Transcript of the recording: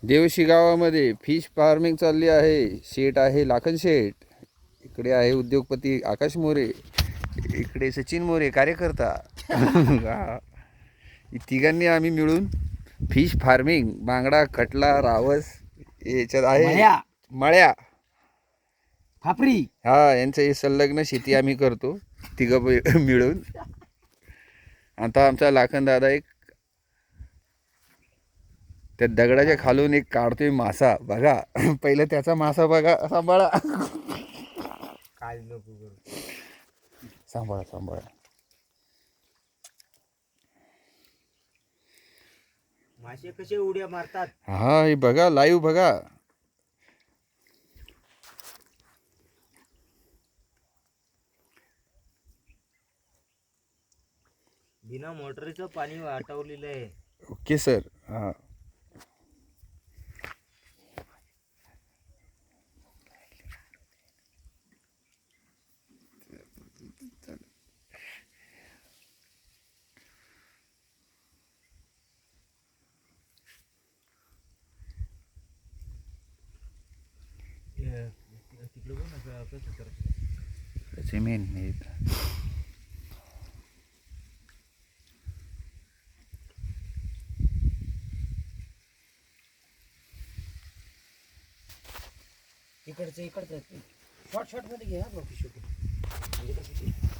देवशी गावामध्ये fish farming चालली आहे. शेठ आहे लाखन शेठ, इकडे आहे उद्योगपती आकाश मोरे, इकडे सचिन मोरे कार्यकर्ता. तिघांनी आम्ही मिळून फिश फार्मिंग, बांगडा, कटला, रावस याच्यात आहे मळ्या फापरी. हा, यांचं हे संलग्न शेती आम्ही करतो तिघं मिळून. आता आमचा लाखन दादा एक त्या दगडाच्या खालून एक काढतोय मासा. बघा पहिलं त्याचा मासा बघा. सांभाळा काय नको करू. सांभाळा सांभाळा. मासे कसे उड्या मारतात. हा, हे बघा लाईव्ह बघा. बिना मोटरीचं पाणी आटवलेलं आहे. Okay sir. हा, तिकडे बघ ना कसं करत. त्याचे मेन इकडचं शॉर्ट मध्ये घ्या. शूटिंग म्हणजे कसं